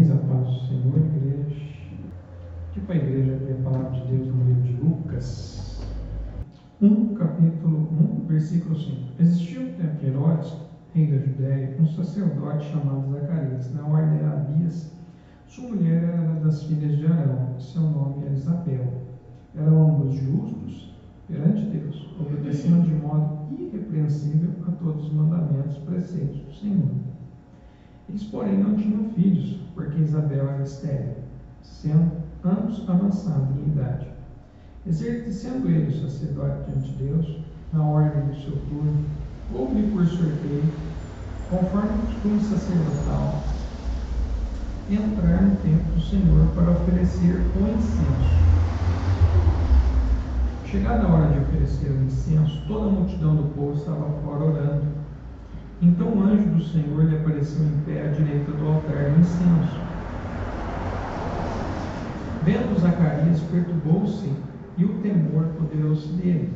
Parabéns, a paz do Senhor, igreja. Tipo a igreja abrir a palavra de Deus no livro de Lucas 1, capítulo 1, versículo 5. Existiu no tempo de Herodes, rei da Judéia, um sacerdote chamado Zacarias. Na ordem era Abias. Sua mulher era das filhas de Arão, seu nome era Isabel. Eram ambos justos perante Deus, obedeciam de modo irrepreensível a todos os mandamentos e preceitos do Senhor. Eles, porém, não tinham filhos, porque Isabel era estéril, sendo ambos avançados em idade. Exercendo ele o sacerdote diante de Deus, na ordem do seu turno, houve por sorteio, conforme o costume sacerdotal, entrar no templo do Senhor para oferecer o incenso. Chegada a hora de oferecer o incenso, toda a multidão do povo estava fora orando. Então o anjo do Senhor lhe apareceu em pé à direita do altar do incenso. Vendo Zacarias, perturbou-se e o temor apoderou-se dele.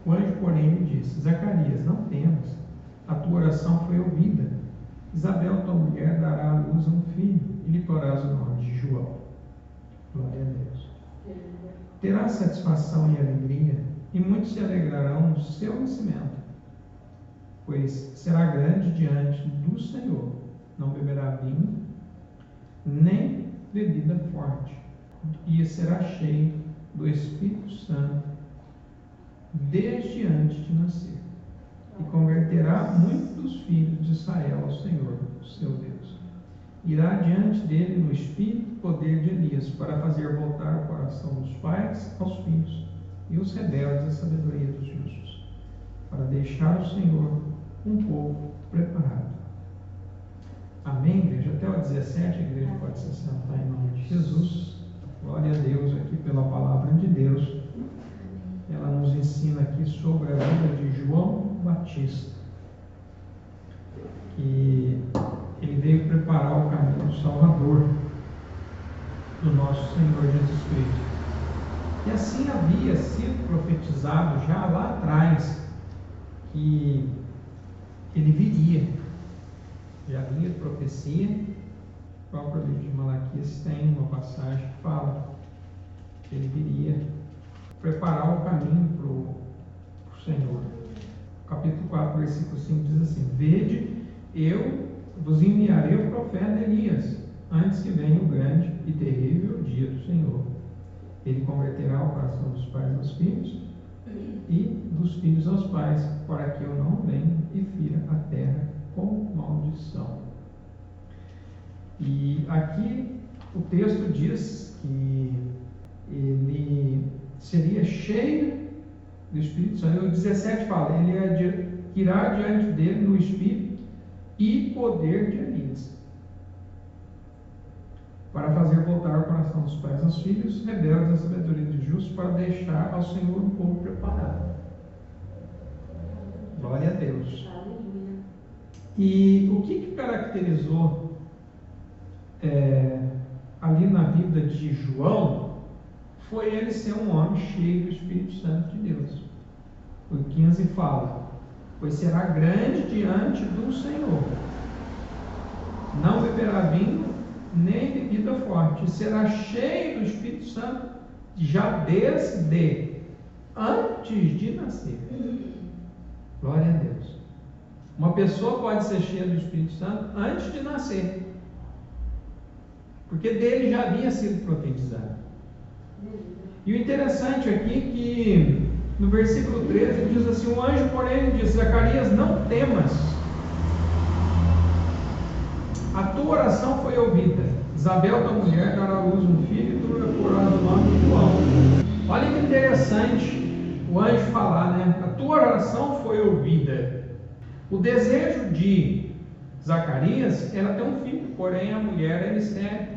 O anjo, porém, lhe disse: Zacarias, não temas, a tua oração foi ouvida. Isabel, tua mulher, dará à luz a um filho, e lhe porás o nome de João. Glória a Deus. Terá satisfação e alegria, e muitos se alegrarão no seu nascimento, pois será grande diante do Senhor. Não beberá vinho, nem bebida forte, e será cheio do Espírito Santo desde antes de nascer, e converterá muitos dos filhos de Israel ao Senhor, seu Deus. Irá diante dele no espírito e poder de Elias, para fazer voltar o coração dos pais aos filhos, e os rebeldes à sabedoria dos justos, para deixar o Senhor um povo preparado. Amém, igreja? Até o 17, a igreja pode se sentar em nome de Jesus. Glória a Deus aqui pela palavra de Deus. Ela nos ensina aqui sobre a vida de João Batista, que ele veio preparar o caminho do Salvador, do nosso Senhor Jesus Cristo. E assim havia sido profetizado já lá atrás, que ele viria. Já havia profecia. O próprio livro de Malaquias tem uma passagem que fala que ele viria preparar o caminho para o Senhor. Capítulo 4, versículo 5 diz assim: Vede, eu vos enviarei o profeta Elias, antes que venha o grande e terrível dia do Senhor. Ele converterá o coração dos pais aos filhos e dos filhos aos pais, para que eu não venha e fira a terra com maldição. E aqui o texto diz que ele seria cheio do Espírito Santo. O 17 fala, ele irá diante dele no Espírito e poder de Elias, para fazer voltar o coração dos pais aos filhos, rebeldes à sabedoria dos justos, para deixar ao Senhor um povo preparado. Glória a Deus. E o que caracterizou ali na vida de João foi ele ser um homem cheio do Espírito Santo de Deus. O 15 fala: pois será grande diante do Senhor, não beberá vinho nem bebida forte, e será cheio do Espírito Santo já desde antes de nascer. Glória a Deus. Uma pessoa pode ser cheia do Espírito Santo antes de nascer, porque dele já havia sido profetizado. E o interessante aqui é que no versículo 13 diz assim: o anjo, porém, disse: Zacarias, não temas, a tua oração foi ouvida. Isabel, tua mulher, dará à luz um filho, e tu lhe porás o nome de João. Olha que interessante o anjo falar, né? A tua oração foi ouvida. O desejo de Zacarias era ter um filho, porém a mulher era estéril.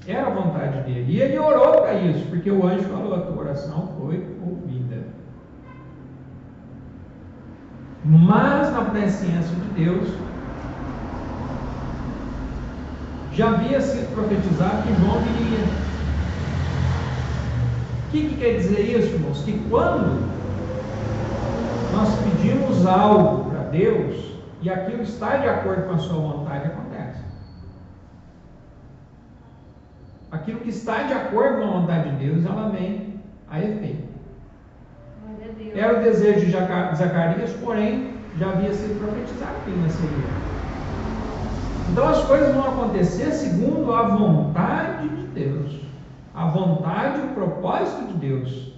Era a vontade dele. E ele orou para isso, porque o anjo falou: a tua oração foi ouvida. Mas na presciência de Deus, já havia sido profetizado que João viria. O que quer dizer isso, irmãos? Que quando nós pedimos algo para Deus e aquilo está de acordo com a sua vontade, acontece. aquilo que está de acordo com a vontade de Deus, ela vem a efeito. Era o desejo de Zacarias, porém, já havia sido profetizado que ele nasceria. Então as coisas vão acontecer segundo a vontade de Deus. A vontade e o propósito de Deus.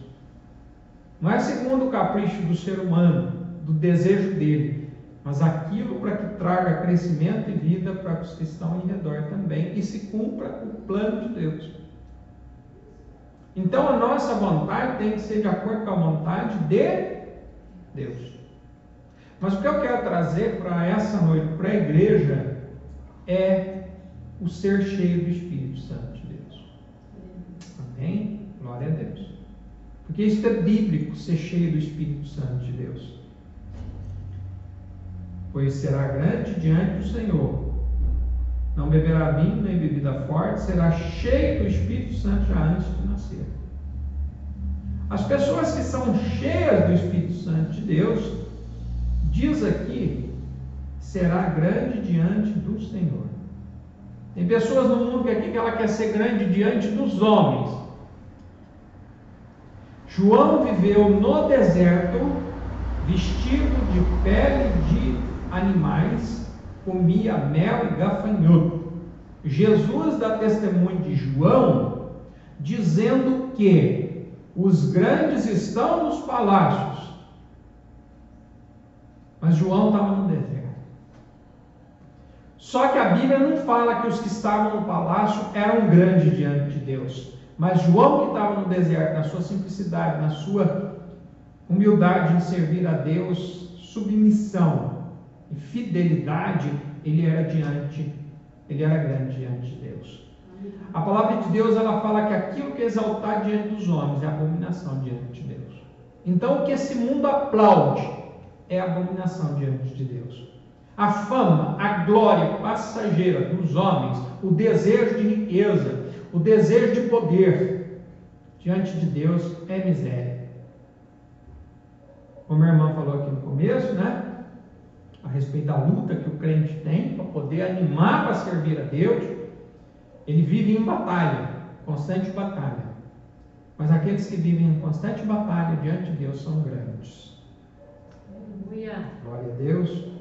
Não é segundo o capricho do ser humano, do desejo dele, mas aquilo para que traga crescimento e vida para os que estão em redor também e se cumpra o plano de Deus. Então a nossa vontade tem que ser de acordo com a vontade de Deus. Mas o que eu quero trazer para essa noite, para a igreja, é o ser cheio do Espírito Santo de Deus. Amém? Glória a Deus. Porque isso é bíblico, ser cheio do Espírito Santo de Deus. Pois será grande diante do Senhor. Não beberá vinho nem bebida forte, será cheio do Espírito Santo já antes de nascer. As pessoas que são cheias do Espírito Santo de Deus, diz aqui, será grande diante do Senhor. Tem pessoas no mundo que ela quer ser grande diante dos homens. João viveu no deserto, vestido de pele de animais, comia mel e gafanhoto. Jesus dá testemunho de João, dizendo que os grandes estão nos palácios, mas João estava no deserto. Só que a Bíblia não fala que os que estavam no palácio eram grandes diante de Deus. Mas João, que estava no deserto, na sua simplicidade, na sua humildade em servir a Deus, submissão e fidelidade, ele era grande diante de Deus. A palavra de Deus, ela fala que aquilo que é exaltar diante dos homens é abominação diante de Deus. Então o que esse mundo aplaude é abominação diante de Deus. A fama, a glória passageira dos homens, o desejo de riqueza, o desejo de poder, diante de Deus é miséria. Como a irmã falou aqui no começo, né? A respeito da luta que o crente tem para poder animar para servir a Deus, ele vive em batalha, constante batalha. Mas aqueles que vivem em constante batalha diante de Deus são grandes. Aleluia. Glória a Deus.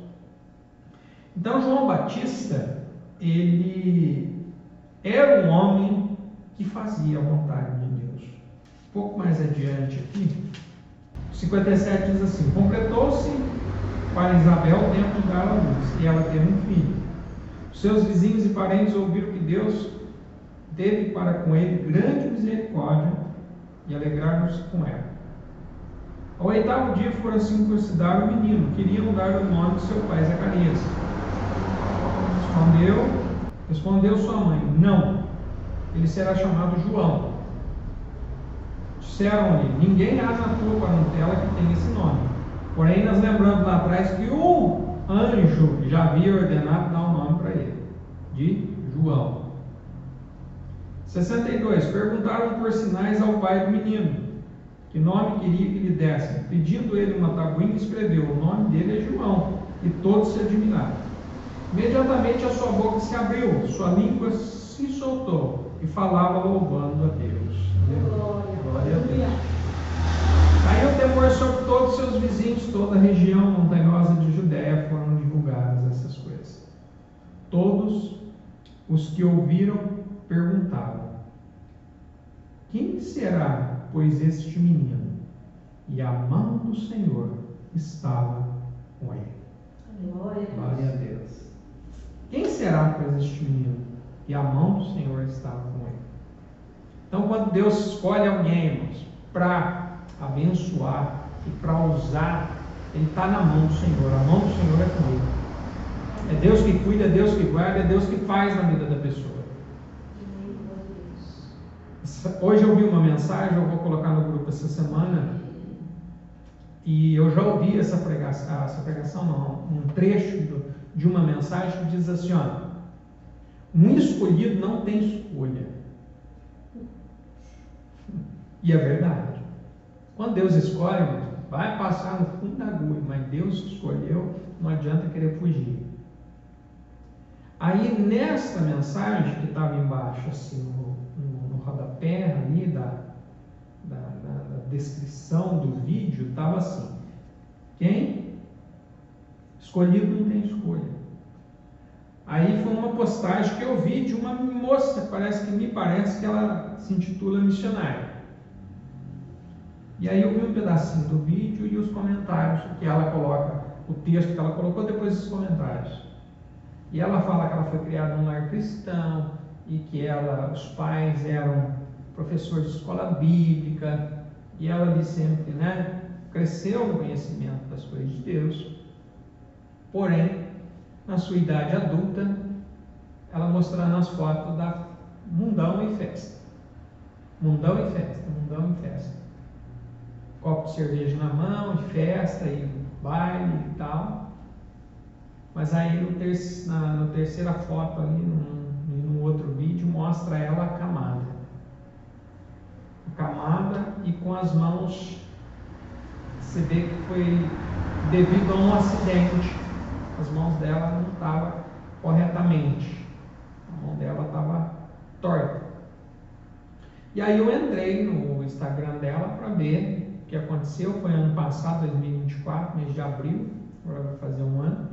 Então João Batista, ele era um homem que fazia a vontade de Deus. Um pouco mais adiante aqui, 57 diz assim: completou-se para Isabel o tempo de dar à luz, e ela teve um filho. Os seus vizinhos e parentes ouviram que Deus teve para com ele grande misericórdia e alegraram-se com ela. Ao 8º dia foram circuncidar o menino, queriam dar o nome de seu pai Zacarias. Respondeu sua mãe: não, ele será chamado João. Disseram-lhe: ninguém há na tua parentela que tenha esse nome. Porém, nós lembramos lá atrás que um anjo já havia ordenado dar um nome para ele, de João. 62. Perguntaram por sinais ao pai do menino, que nome queria que lhe dessem. Pedindo ele uma tabuinha, escreveu: o nome dele é João. E todos se admiraram. Imediatamente a sua boca se abriu, sua língua se soltou e falava louvando a Deus. Glória a Deus. Aí o temor sobre todos os seus vizinhos, toda a região montanhosa de Judéia foram divulgadas essas coisas. Todos os que ouviram perguntavam: quem será, pois, este menino? E a mão do Senhor estava com ele. Glória a Deus. Quem será, pois, este menino? E a mão do Senhor estava com ele. Então, quando Deus escolhe alguém, irmãos, para abençoar e para usar, ele está na mão do Senhor. A mão do Senhor é com ele. É Deus que cuida, é Deus que guarda, é Deus que faz na vida da pessoa. Hoje eu vi uma mensagem, eu vou colocar no grupo essa semana, e eu já ouvi essa pregação não, um trecho de uma mensagem que diz assim: ó, um escolhido não tem escolha. E é verdade. Quando Deus escolhe, vai passar no fundo da agulha, mas Deus escolheu, não adianta querer fugir. Aí nesta mensagem que estava embaixo, assim, rodapé ali da descrição do vídeo, estava assim: quem? Escolhido não tem escolha. Aí foi uma postagem que eu vi de uma moça, me parece que ela se intitula missionária. E aí eu vi um pedacinho do vídeo e os comentários que ela coloca, o texto que ela colocou, depois dos comentários. E ela fala que ela foi criada num lar cristão e que os pais eram professores de escola bíblica, e ela ali sempre, cresceu no conhecimento das coisas de Deus. Porém, na sua idade adulta, ela mostrando as fotos da mundão e festa. Mundão e festa, mundão e festa. Copo de cerveja na mão, de festa e baile e tal. Mas aí na terceira foto ali, no outro vídeo, mostra ela acamada. Acamada e com as mãos, você vê que foi devido a um acidente. As mãos dela não estavam corretamente. A mão dela estava torta. E aí eu entrei no Instagram dela para ver o que aconteceu. Foi ano passado, 2024, mês de abril, agora vai fazer um ano.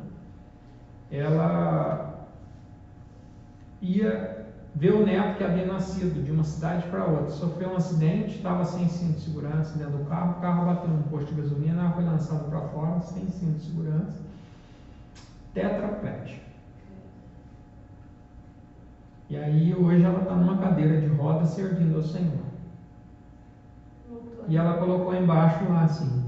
Ela ia ver o neto que havia nascido de uma cidade para outra. Sofreu um acidente, estava sem cinto de segurança dentro do carro. O carro bateu num posto de gasolina, ela foi lançada para fora, sem cinto de segurança. Tetraplégica. E aí hoje ela está numa cadeira de rodas servindo ao Senhor. E ela colocou embaixo lá assim: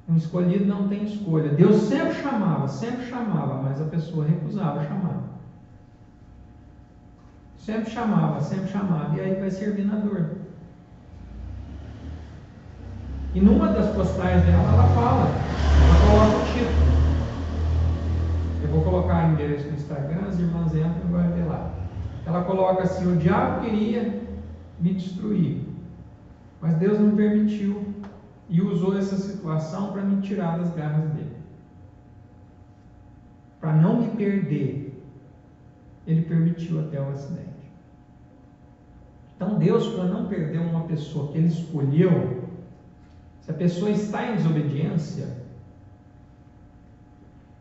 um escolhido não tem escolha. Deus sempre chamava, mas a pessoa recusava chamar. Sempre chamava, e aí vai servir na dor. E numa das postagens dela, ela coloca o título. Eu vou colocar o endereço no Instagram, as irmãs entram e vão ver lá. Ela coloca assim: o diabo queria me destruir, mas Deus não permitiu e usou essa situação para me tirar das garras dele. Para não me perder, ele permitiu até o acidente. Então Deus, para não perder uma pessoa que ele escolheu, se a pessoa está em desobediência,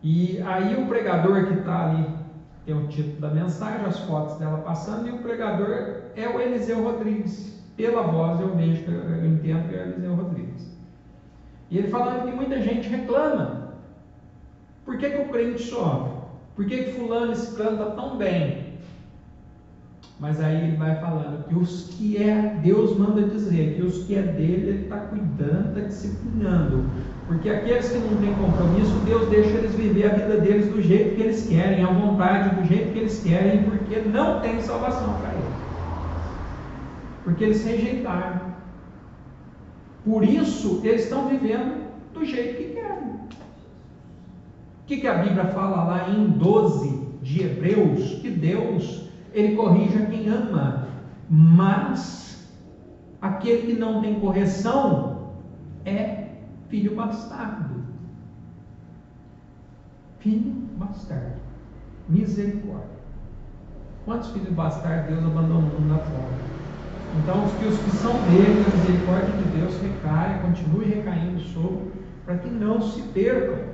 e aí o pregador que está ali, tem o título da mensagem, as fotos dela passando, e o pregador é o Eliseu Rodrigues. Pela voz eu entendo que é o Eliseu Rodrigues. E ele falando que muita gente reclama. Por que o crente sofre? Por que fulano e ciclano está tão bem? Mas aí ele vai falando que os que Deus manda dizer, que os que é dele, ele está cuidando, está disciplinando. Porque aqueles que não têm compromisso, Deus deixa eles viver a vida deles do jeito que eles querem, à vontade, do jeito que eles querem, porque não tem salvação para eles. Porque eles rejeitaram. Por isso, eles estão vivendo do jeito que querem. O que a Bíblia fala lá em 12 de Hebreus? Que Deus, ele corrige a quem ama, mas aquele que não tem correção é filho bastardo. Filho bastardo. Misericórdia. Quantos filhos bastardos Deus abandonou na terra? Então, os que são dele, a misericórdia de Deus recai, continue recaindo sobre, para que não se percam.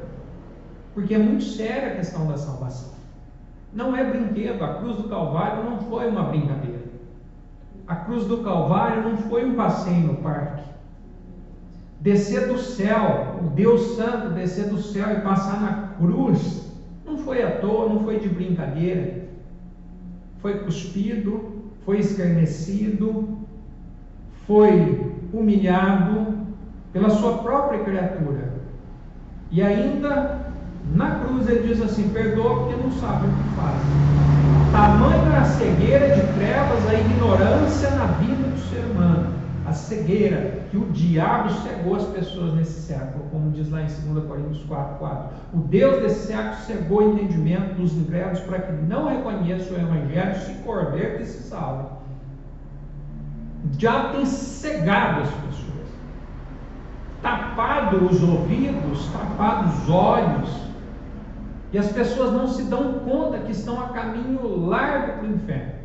Porque é muito séria a questão da salvação. Não é brinquedo. A cruz do Calvário não foi uma brincadeira. A cruz do Calvário não foi um passeio no parque. Descer do céu, o Deus Santo descer do céu e passar na cruz, não foi à toa, não foi de brincadeira. Foi cuspido, foi escarnecido, foi humilhado pela sua própria criatura. E ainda na cruz ele diz assim: perdoa porque não sabe o que faz. Tamanha a cegueira de trevas, a ignorância na vida do ser humano. A cegueira que o diabo cegou as pessoas nesse século, como diz lá em 2 Coríntios 4:4. O Deus desse século cegou o entendimento dos incrédulos para que não reconheçam o Evangelho, se convertam e se salvem. O diabo tem cegado as pessoas, tapado os ouvidos, tapado os olhos, e as pessoas não se dão conta que estão a caminho largo para o inferno.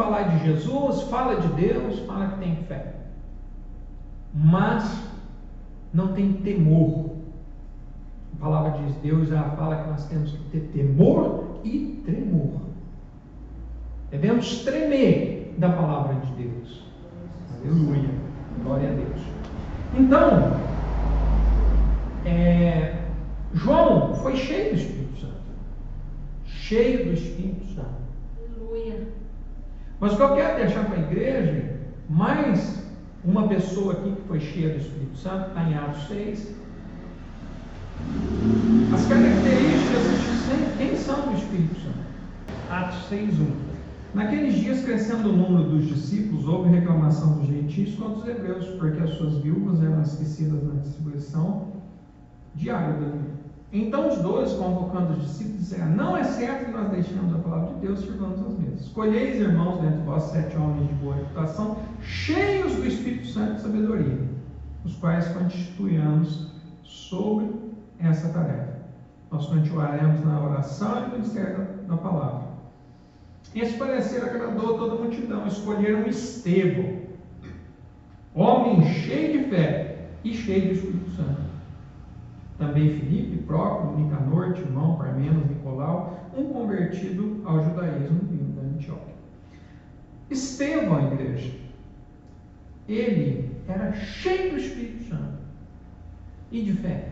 falar de Jesus, fala de Deus, fala que tem fé, mas não tem temor. A palavra diz, Deus já fala que nós temos que ter temor e tremor. Devemos tremer da palavra de Deus. Aleluia, glória a Deus. Então, João foi cheio do Espírito Santo. Cheio do Espírito Santo. Aleluia. Mas o que eu quero deixar para a igreja, mais uma pessoa aqui que foi cheia do Espírito Santo, está em Atos 6. As características de quem são do Espírito Santo. Atos 6:1. Naqueles dias, crescendo o número dos discípulos, houve reclamação dos gentios contra os hebreus, porque as suas viúvas eram esquecidas na distribuição diária do alimento. Então os 12, convocando os discípulos, disseram: não é certo que nós deixemos a palavra de Deus e sirvamos às mesas. Escolheis, irmãos, dentre vós 7 homens de boa reputação, cheios do Espírito Santo e sabedoria, os quais constituímos sobre essa tarefa. Nós continuaremos na oração e no ministério da palavra. Esse parecer agradou a toda a multidão. Escolheram Estevão, homem cheio de fé e cheio do Espírito Santo. Também Filipe, Prócoro, Nicanor, Timão, Parmenas, Nicolau, um convertido ao judaísmo vindo da Antioquia. Estevão, igreja, ele era cheio do Espírito Santo e de fé.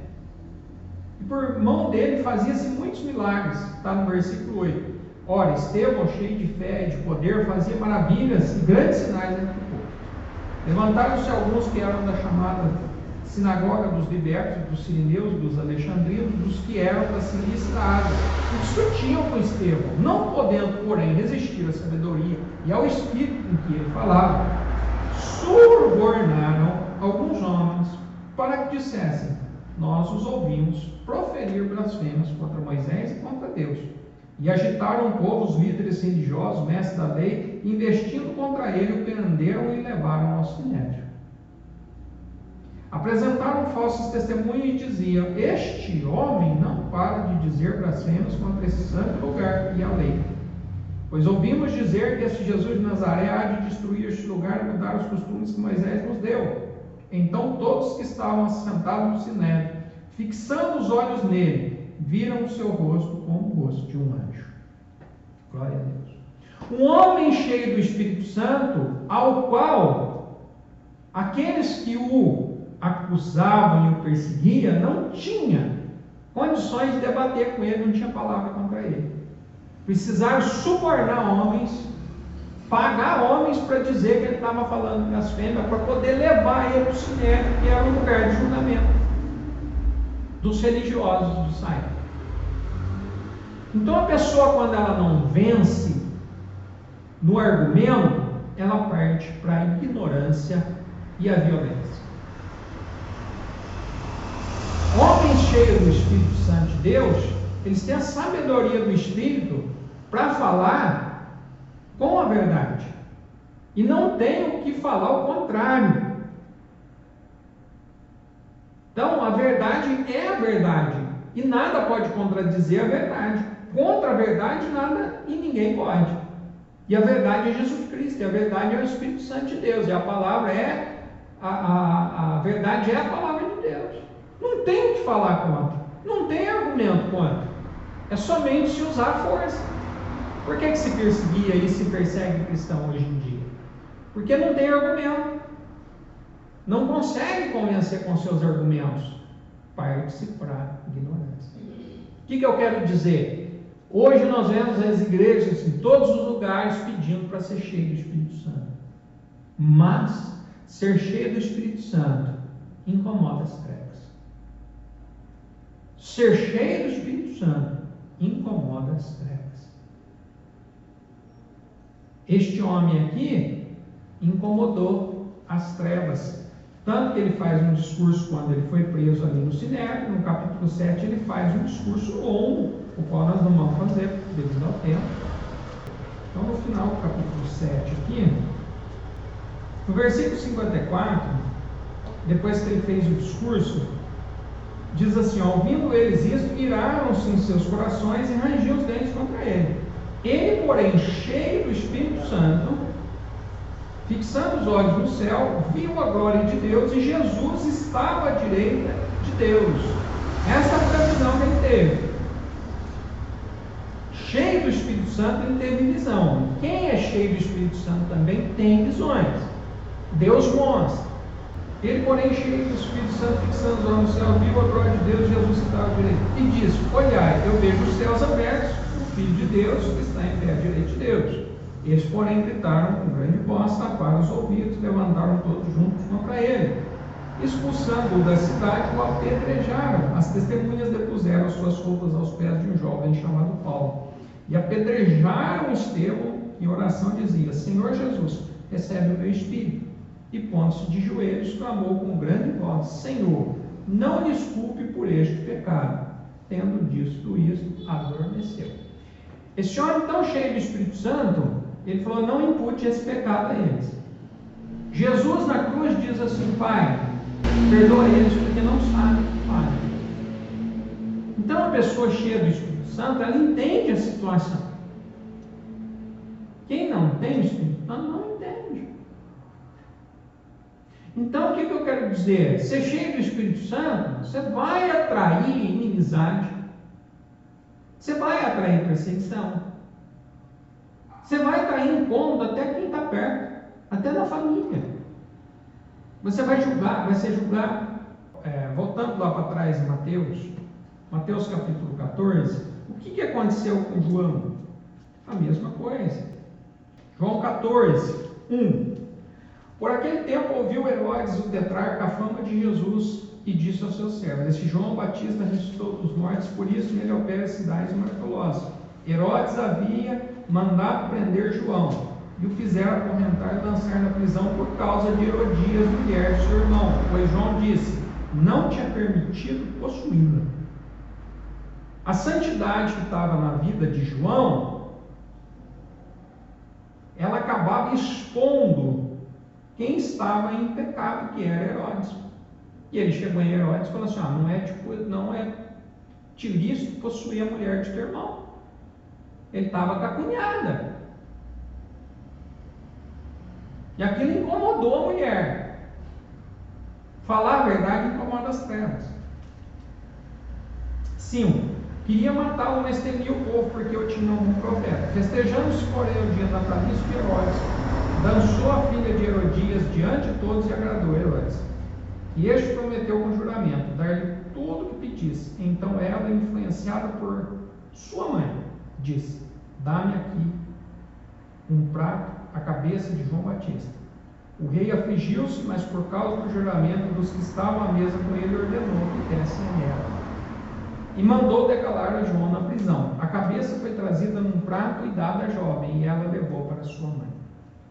E por mão dele fazia-se muitos milagres. Está no versículo 8. Ora, Estevão, cheio de fé e de poder, fazia maravilhas e grandes sinais entre o povo. Levantaram-se alguns que eram da chamada sinagoga dos libertos, dos sirineus, dos alexandrinos, dos que eram da Cilícia e da Ásia, e discutiam com Estevão, não podendo, porém, resistir à sabedoria e ao espírito em que ele falava. Subornaram alguns homens para que dissessem: nós os ouvimos proferir blasfêmias contra Moisés e contra Deus. E agitaram o povo, os líderes religiosos, mestres da lei, investindo contra ele, o prenderam e levaram ao sinédrio. Apresentaram falsos testemunhos e diziam: este homem não para de dizer blasfêmias contra esse santo lugar e a lei. Pois ouvimos dizer que este Jesus de Nazaré há de destruir este lugar e mudar os costumes que Moisés nos deu. Então todos que estavam assentados no sinédrio, fixando os olhos nele, viram o seu rosto como o rosto de um anjo. Glória a Deus. Um homem cheio do Espírito Santo, ao qual aqueles que o acusavam e o perseguiam não tinham condições de debater com ele, não tinha palavra contra ele. Precisaram subornar homens, pagar homens para dizer que ele estava falando blasfêmia, para poder levar ele para o sinédrio, que era o lugar de julgamento dos religiosos de Israel. Então a pessoa, quando ela não vence no argumento, ela parte para a ignorância e a violência. Homens cheios do Espírito Santo de Deus, eles têm a sabedoria do Espírito para falar com a verdade, e não tem o que falar o contrário. Então a verdade é a verdade, e nada pode contradizer a verdade. Contra a verdade nada e ninguém pode. E a verdade é Jesus Cristo, e a verdade é o Espírito Santo de Deus, e a palavra é a verdade é a palavra de Deus. Não tem o que falar contra, não tem argumento contra, é somente se usar a força. Por que se perseguia e se persegue cristão hoje em dia? Porque não tem argumento, não consegue convencer com seus argumentos, parte-se para a ignorância. O que eu quero dizer? Hoje nós vemos as igrejas em todos os lugares pedindo para ser cheio do Espírito Santo, mas ser cheio do Espírito Santo incomoda as trevas. Ser cheio do Espírito Santo incomoda as trevas. Este homem aqui incomodou as trevas, tanto que ele faz um discurso quando ele foi preso ali no Sinédrio. No capítulo 7 ele faz um discurso longo, o qual nós não vamos fazer devido ao tempo. Então no final do capítulo 7 aqui, no versículo 54, depois que ele fez o discurso, diz assim: ouvindo eles isto, iraram-se em seus corações e rangiam os dentes contra ele. Ele, porém, cheio do Espírito Santo, fixando os olhos no céu, viu a glória de Deus e Jesus estava à direita de Deus. Essa foi a visão que ele teve. Cheio do Espírito Santo, ele teve visão. Quem é cheio do Espírito Santo também tem visões. Deus mostra. Ele, porém, cheio do Espírito Santo, fixando os olhos no céu, viu a glória de Deus e Jesus estava à direita. E disse: olhai, eu vejo os céus abertos, o Filho de Deus que está em pé à direita de Deus. Eles, porém, gritaram com grande voz, taparam os ouvidos, levantaram todos juntos contra ele. Expulsando-o da cidade, o apedrejaram. As testemunhas depuseram suas roupas aos pés de um jovem chamado Paulo. E apedrejaram Estevão, em oração dizia: Senhor Jesus, recebe o meu espírito. E pondo-se de joelhos, clamou com grande voz: Senhor, não lhes culpe por este pecado. Tendo dito isto, adormeceu. Esse homem tão cheio do Espírito Santo, ele falou: não impute esse pecado a eles. Jesus na cruz diz assim: Pai, perdoa eles porque não sabem o que fazem. Então a pessoa cheia do Espírito Santo, ela entende a situação. Quem não tem o Espírito Santo não entende. Então o que eu quero dizer? Ser cheio do Espírito Santo, você vai atrair inimizade, você vai atrair perseguição, você vai atrair incômodo até quem está perto, até na família. Você vai julgar, vai ser julgado. Voltando lá para trás em Mateus capítulo 14, o que aconteceu com João? A mesma coisa. João 14, 1. Por aquele tempo ouviu Herodes o tetrarca a fama de Jesus e disse aos seus servos: Este João Batista ressuscitou dos mortos, por isso nele opera sinais miraculosos. Herodes havia mandado prender João e o fizeram acorrentar e lançar na prisão por causa de Herodias, mulher de seu irmão, pois João disse: não tinha permitido possuí-la. A santidade que estava na vida de João, ela acabava expondo quem estava em pecado, que era Herodes. E ele chegou em Herodes e falou assim: não é ilícito possuir a mulher de teu irmão. Ele estava com a cunhada. E aquilo incomodou a mulher. Falar a verdade incomoda as trevas. 5. Queria matá-lo, mas temia o povo, porque eu tinha um profeta. Festejando-se, porém, o dia natalício de Herodes, dançou a filha de Herodias diante de todos e agradou Herodes. E este prometeu com juramento dar-lhe tudo o que pedisse. Então ela, influenciada por sua mãe, disse: dá-me aqui um prato, a cabeça de João Batista. O rei afligiu-se, mas por causa do juramento dos que estavam à mesa com ele, ordenou que dessem nela. E mandou decalar a João na prisão. A cabeça foi trazida num prato e dada à jovem, e ela levou para sua mãe.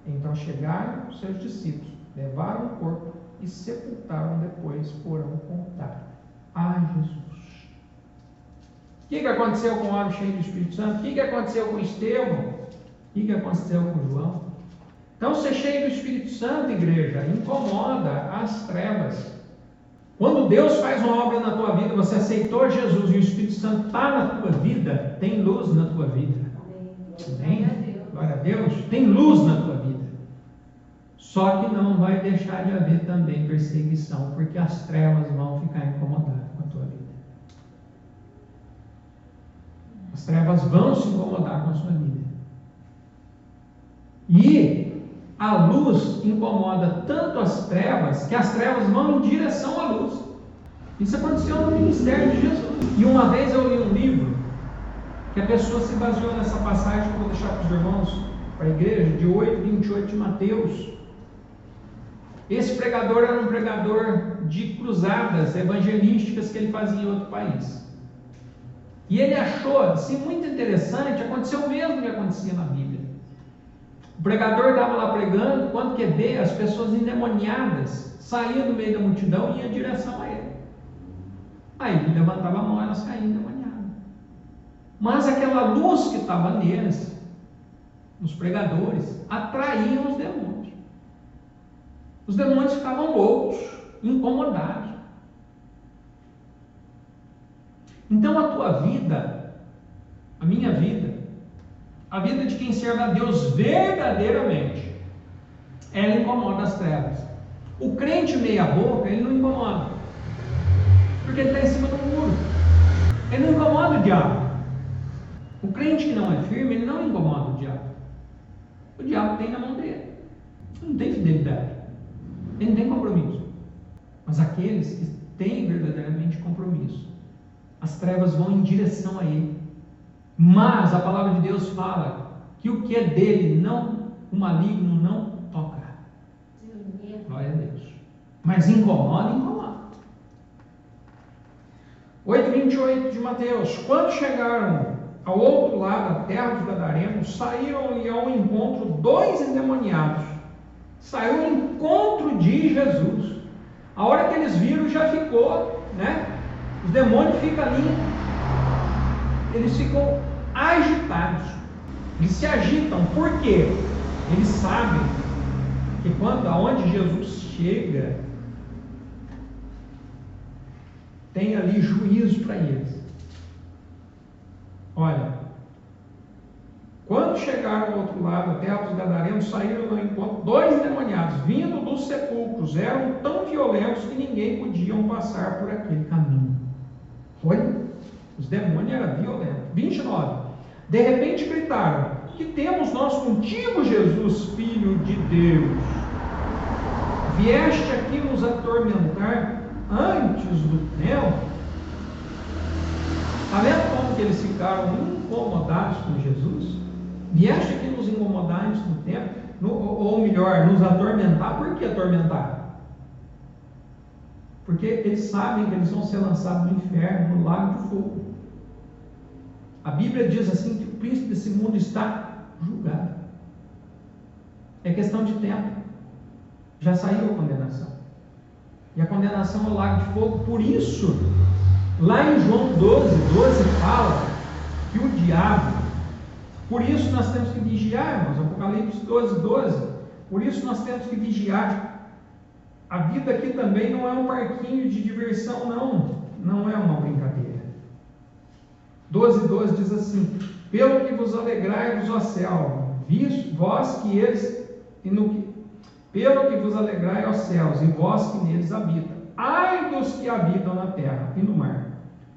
Então chegaram os seus discípulos, levaram o corpo e sepultaram, depois foram contar a Jesus. O que aconteceu com o homem cheio do Espírito Santo? O que aconteceu com Estevão? O que aconteceu com João? Então, ser cheio do Espírito Santo, igreja, incomoda as trevas. Quando Deus faz uma obra na tua vida, você aceitou Jesus e o Espírito Santo está na tua vida, tem luz na tua vida. Amém? Glória a Deus. Tem luz na tua vida. Só que não vai deixar de haver também perseguição, porque as trevas vão ficar incomodadas com a tua vida. As trevas vão se incomodar com a sua vida. E a luz incomoda tanto as trevas, que as trevas vão em direção à luz. Isso aconteceu no ministério de Jesus. E uma vez eu li um livro, que a pessoa se baseou nessa passagem, que eu vou deixar para os irmãos, para a igreja, de 8:28 de Mateus. Esse pregador era um pregador de cruzadas evangelísticas que ele fazia em outro país. E ele achou assim muito interessante, aconteceu o mesmo que acontecia na Bíblia. O pregador estava lá pregando, quando quer ver, as pessoas endemoniadas saíam do meio da multidão e iam em direção a ele. Aí ele levantava a mão, elas caíam endemoniadas. Mas aquela luz que estava neles, nos pregadores, atraía os demônios. Os demônios ficavam loucos, incomodados. Então a tua vida, a minha vida, a vida de quem serve a Deus verdadeiramente, ela incomoda as trevas. O crente meia boca, ele não incomoda, porque ele está em cima do muro. Ele não incomoda o diabo. O crente que não é firme, ele não incomoda o diabo. O diabo tem na mão dele. Ele não tem fidelidade. Ele não tem compromisso. Mas aqueles que têm verdadeiramente compromisso, as trevas vão em direção a ele. Mas a palavra de Deus fala que o que é dele, não, o maligno não toca. Glória a Deus. Mas incomoda. 8:28 de Mateus. Quando chegaram ao outro lado, a terra dos Gadarenos, saíram-lhe ao encontro 2 endemoniados. Saiu ao encontro de Jesus. A hora que eles viram, já ficou, né? Os demônios ficam ali, eles ficam agitados. Eles se agitam. Por quê? Eles sabem que quando aonde Jesus chega, tem ali juízo para eles. Olha, quando chegaram ao outro lado, a terra dos Gadarenos, saíram ao encontro 2 endemoniados, vindo dos sepulcros, eram tão violentos que ninguém podia passar por aquele caminho. Foi? Os demônios eram violentos. 29. De repente gritaram: que temos nós contigo, Jesus, Filho de Deus? Vieste aqui nos atormentar antes do tempo? Está vendo como que eles ficaram incomodados com Jesus? Vieste aqui nos incomodar antes do tempo? Ou melhor, nos atormentar. Por que atormentar? Porque eles sabem que eles vão ser lançados no inferno, no lago de fogo. A Bíblia diz assim que o príncipe desse mundo está julgado. É questão de tempo. Já saiu a condenação. E a condenação é o lago de fogo. Por isso, lá em João 12 fala que o diabo, por isso nós temos que vigiar, irmãos. Apocalipse 12. Por isso nós temos que vigiar. A vida aqui também não é um parquinho de diversão, não. Não é uma brincadeira. 12 diz assim: pelo que vos alegrai-vos, ó céu, vós que eles, pelo que vos alegrai, ó céus, e vós que neles habitam. Ai dos que habitam na terra e no mar,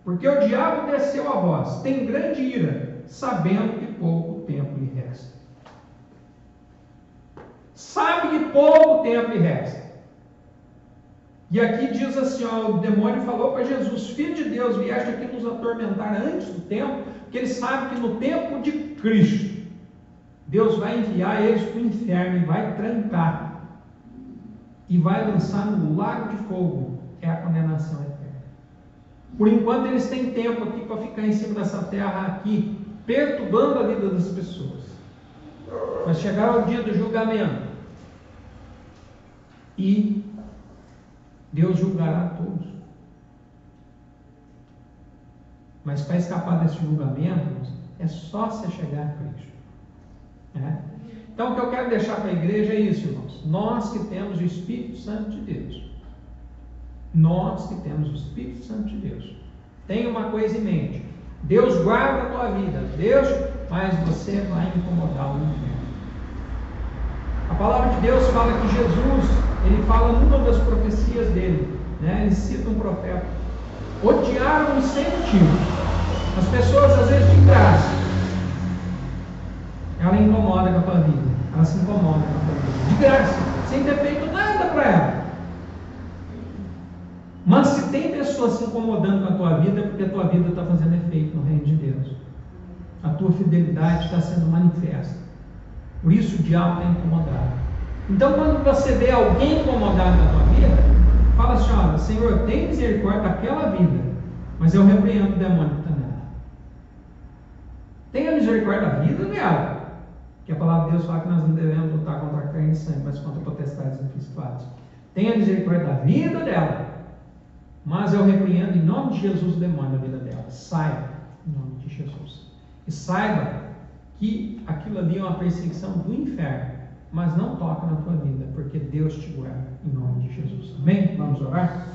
porque o diabo desceu a vós, tem grande ira, sabendo que pouco tempo lhe resta. Sabe que pouco tempo lhe resta. E aqui diz assim, ó, o demônio falou para Jesus: Filho de Deus, vieste aqui nos atormentar antes do tempo, porque ele sabe que no tempo de Cristo, Deus vai enviar eles para o inferno e vai trancar, e vai lançar no lago de fogo. É a condenação eterna. Por enquanto eles têm tempo aqui para ficar em cima dessa terra aqui, perturbando a vida das pessoas. Mas chegará o dia do julgamento, e Deus julgará todos. Mas para escapar desse julgamento, é só se chegar a Cristo. Então o que eu quero deixar para a igreja é isso, irmãos. Nós que temos o Espírito Santo de Deus. Nós que temos o Espírito Santo de Deus. Tenha uma coisa em mente. Deus guarda a tua vida. Mas você vai incomodar o inferno. A palavra de Deus fala que Jesus, ele fala numa das profecias dele, ele cita um profeta: odiaram-me sem motivo. As pessoas, às vezes, de graça, ela incomoda com a tua vida, ela se incomoda com a tua vida, de graça, sem ter feito nada para ela. Mas se tem pessoas se incomodando com a tua vida, é porque a tua vida está fazendo efeito no reino de Deus, a tua fidelidade está sendo manifesta. Por isso o diabo está incomodado. Então, quando você vê alguém incomodado na tua vida, fala assim: olha, Senhor, tem misericórdia daquela vida, mas eu repreendo o demônio que está nela. Tenha misericórdia da vida dela, que a palavra de Deus fala que nós não devemos lutar contra a carne e sangue, mas contra potestades e principados. Tenha misericórdia da vida dela, mas eu repreendo em nome de Jesus o demônio da vida dela. Saiba, em nome de Jesus. E saiba que aquilo ali é uma perseguição do inferno, mas não toca na tua vida, porque Deus te guarda, em nome de Jesus. Amém? Vamos orar?